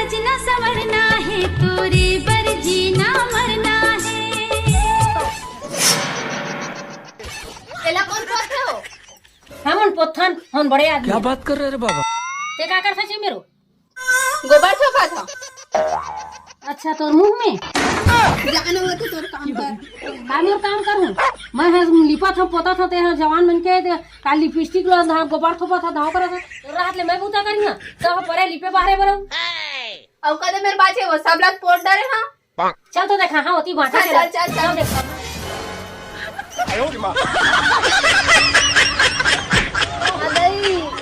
सजना संवरना है, तोरे बर जीना मरना है। एला कौन पोथ्यो? हमन पोथन हम बड़े आदमी। क्या बात कर रहे रे बाबा? ते का करता छे मेरो? गोबर थोपा था। अच्छा तोर मुंह में जानो हो तो तोर काम कर। मैं काम करूं? मैं है लिपा था पोता था ते जवान मन के का लिपस्टिक लो धा गोबर थोपा था धाव करा था। तो रात ले मैं बूता करिया सब परे लिपे बाहरे बरो। अब कदे मेरे बाचे वो सब लोग पोट डरे हां। चल तो देखा हां होती बात चल चल चल देखा।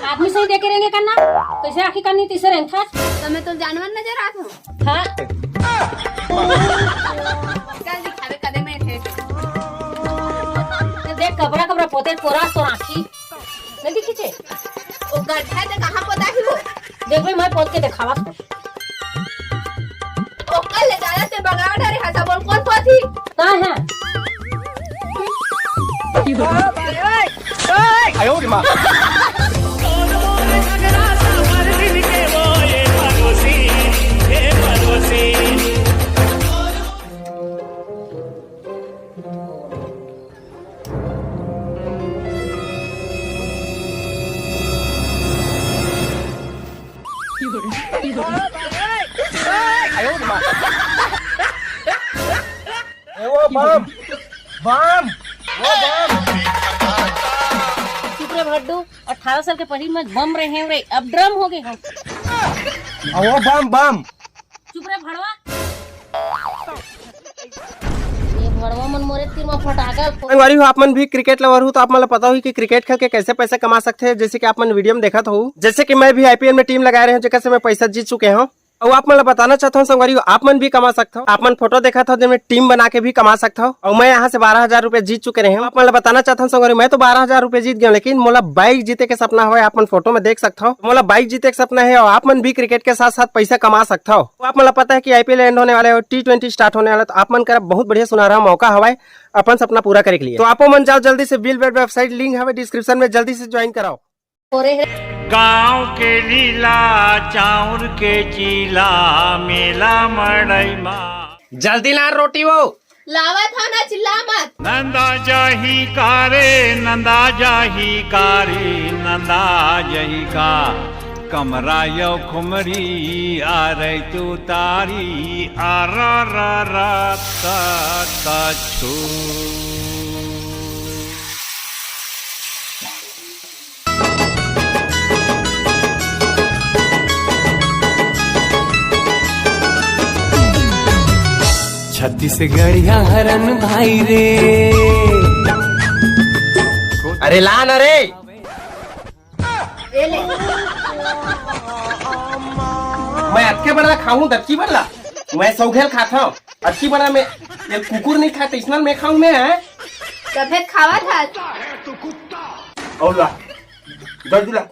आदमी सही देखे रहेंगे करना कैसे आखिर करनी तीसरे था तो मैं तो जानवर नजर आता हूं। हां चल दिखावे कदे में थे। देख कपड़ा कपड़ा पोते पोरा तो आखी नहीं दिखी छे। ओ गड्ढा ते कहां पोता ही वो? देख भाई मैं पोत के दिखावा। ओ कल ले जाया ते बगड़ा डरे हसा बोल कौन पोथी? का है आयो रे मां। वो बम बम वो बम। चुप रे भड्डू 18 साल के पहले में बम रहे हैं रे अब ड्रम हो गए हम। वो बम बम। चुप रे भड़वा ये भड़वा मन मोरे तीर में फटाका संगवारी हो आप मन भी क्रिकेट लवर हो तो आप मतलब पता हो कि क्रिकेट खेल के कैसे पैसे कमा सकते हैं। जैसे कि आप मन वीडियो में देखा हो जैसे कि मैं भी आईपीएल में टीम लगा रहे हैं जैसे मैं पैसा जीत चुके हूँ और आप मतलब बताना चाहता हूँ संगवारी आप मन भी कमा सकते हो। आप मन फोटो देखा था जिसमें टीम बना के भी कमा सकते हो और मैं यहाँ से 12,000 रुपए जीत चुके रहे हैं। आप मतलब बताना चाहता हूँ संगवारी मैं तो 12,000 रुपए जीत गया लेकिन मोला बाइक जीते के सपना हो आप मन फोटो में देख सकते हो। मोला बाइक जीते के सपना है और आप मन भी क्रिकेट के साथ साथ पैसा कमा सकते हो। आप मतलब पता है कि आईपीएल एंड होने वाले T20 स्टार्ट होने वाला तो आप मन का बहुत बढ़िया सुनहरा मौका हवाए अपन सपना पूरा करे के लिए। तो आप मन जाओ जल्दी से बिल वेबसाइट लिंक है डिस्क्रिप्शन में जल्दी से ज्वाइन कराओ। गाँव के लीला चाउर के चीला मेला मड़ई माँ जल्दी ला रोटी वो लावा था ना चिल्ला मत। नंदा जाही कारे नंदा जाही कारी नंदा जही का कमरा यो खुमरी आ रही तू तारी आ रा ता छू। छत्तीसगढ़िया हरन भाई रे। अरे ला न रे मैं अटके बड़ा खाऊं दक्की बड़ा मैं सौघेल खाता हूँ अच्छी बड़ा मैं ये कुकुर नहीं खाता इसलिए मैं खाऊं मैं है सफेद खावा था और ला जल्दी ला।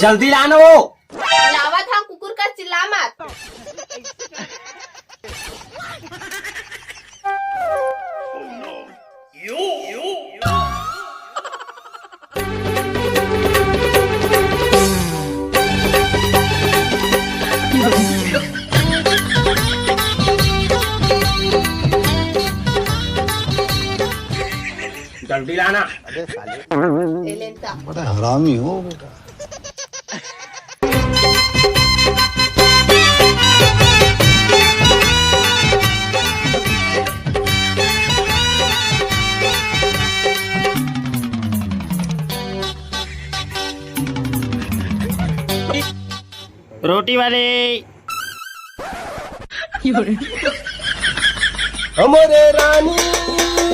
जल्दी लाना वो लावा था कुकुर का चिल्ला मत। जल्दी लाना। बड़ा हरामी हो बेटा। रोटी वाले हमारे रानी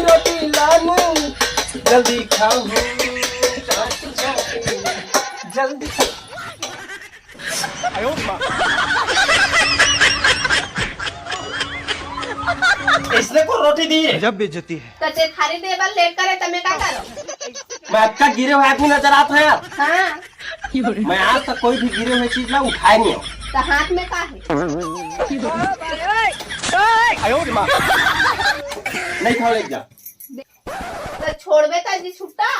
रोटी लानी जल्दी खाओ जल्दी। इसने को रोटी दी है जब बेइज्जती है। कच्चे थाली टेबल लेट करे तमे का करो? मैं आपका गिरे हुए आदमी नजर आता है यार। हाँ मैं आज तक कोई भी गिरे हुए चीज ला उठाए नहीं हूँ। तो हाथ में का है? नहीं खाओ ले जा। तो छोड़बे का जी छुट्टा।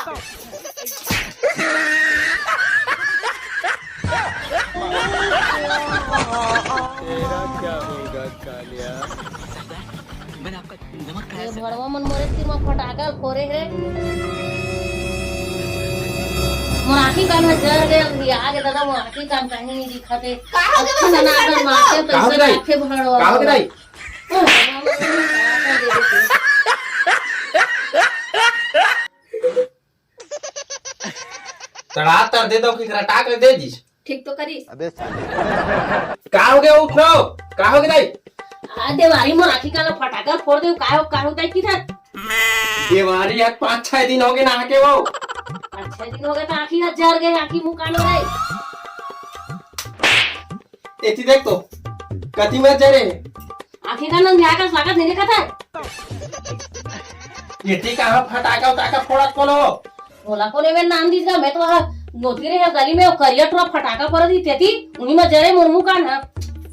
ये भड़वा मन मोरे सिर में फटाका फोरे है। मोराठी कान में जर गए हम आगे दादा मोराठी कान कहीं नहीं दिखाते। का हो गया बस ना ऐसे मारते तो का हो इसे गई? आंखें भड़वा। का हो गई? तड़ा तर दे दो कि रटा कर दे दी। ठीक तो करी। का हो गया उठो? का हो गया? देवारी मोराठी कान में फटाका फोड़ दे का होता है किधर? देवारी है 5-6 दिन हो गए ना के वो। 6 दिन हो गए तो आँखी हाथ जर गए आँखी मुँह कान हो गए। एती देख तो कति में जरे आँखी का नंद का स्वागत नहीं देखा था। एती कहाँ फटाका उटाका फोड़त कौन हो? बोला कोने में नाम दीजिएगा मैं तो वहाँ नोती रहे गली में करिया टोरा फटाका पर दी थी उन्हीं में जरे मुर्मू का ना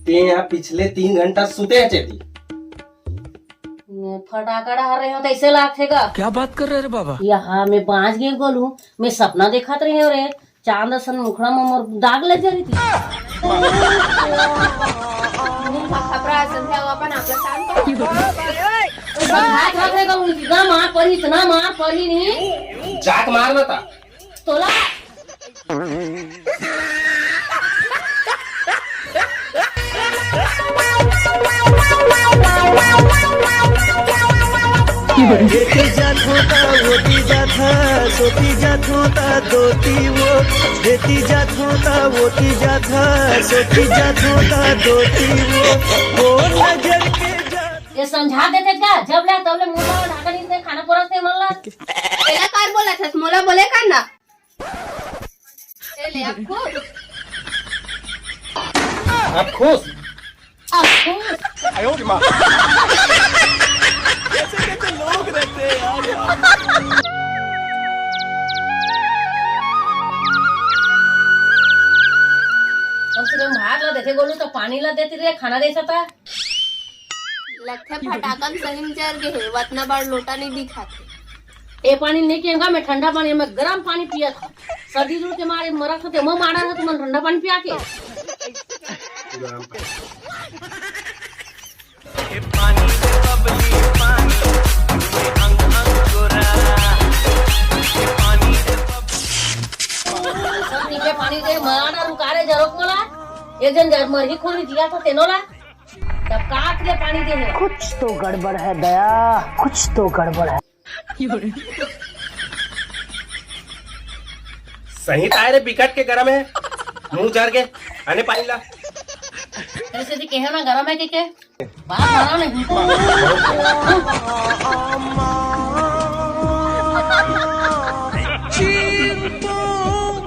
ते यहाँ पिछले 3 घंटा सुते हैं चेती। फटाका डाल रहे हो तो ऐसे लागेगा। क्या बात कर रहे रे बाबा? यहाँ मैं 5 गे गोलू मैं सपना देखा रहे हो रे चांद सन मुखड़ा में मोर दाग लग जा रही थी। खपरा संध्या अपन आपला शांत इतना मार पड़ी नहीं जाक मारना था। तोला देती जात होता होती जात सोती जात होता दोती वो देती जात होता होती जात सोती जात होता दोती वो नजर के जात। ये समझा देते क्या जब ले तब ले मुंह ढाका नहीं से खाना परोसते मल्ला तेरा कार बोला था मोला बोले का ना ए ले आपको अब खुश कम से कम भात ला देते गोलू तो पानी ला देती रे खाना दे सकता। लगता फटाका सही में जर गए वतना बार लोटा नहीं दिखाते। ये पानी नहीं पियेगा मैं ठंडा पानी में गर्म पानी पिया था सर्दी दूर के मारे मरा था मैं मारा था तुम ठंडा पानी पिया के सब नीचे पानी दे मारा रुकारे जरूरत मला एक जन मरही खोली दिया था तेनोला तब काट के पानी दे है। कुछ तो गड़बड़ है दया कुछ तो गड़बड़ है। सही तारे बिकट के गरम है मुंह जर के आने पानी ला। ऐसे जी कहे ना गरम है के बात मारा नहीं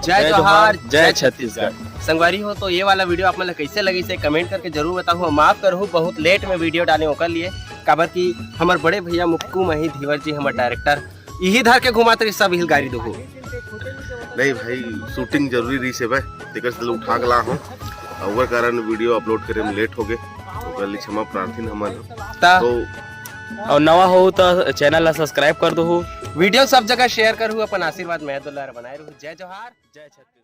जय जोहार जय छत्तीसगढ़। संगवारी हो तो ये वाला वीडियो आप मतलब कैसे लगी से कमेंट करके जरूर बताओ। माफ करो बहुत लेट में वीडियो डाले ओकर लिए काबर की हमार बड़े भैया मुक्कू मही धीवर जी हमार डायरेक्टर यही धर के घुमाते रही सब हिलगारी दो। नहीं भाई शूटिंग जरूरी रही से भाई तेकर से उठा गला हूँ ओवर कारण वीडियो अपलोड करे में लेट हो गए ओकर लिए क्षमा प्रार्थी हमार तो और नवा हो तो चैनल ला सब्सक्राइब कर दो। वीडियो सब जगह शेयर करूँ अपन आशीर्वाद मैं दुलार बनाए रहूँ। जय जोहार जय छत्तीसगढ़।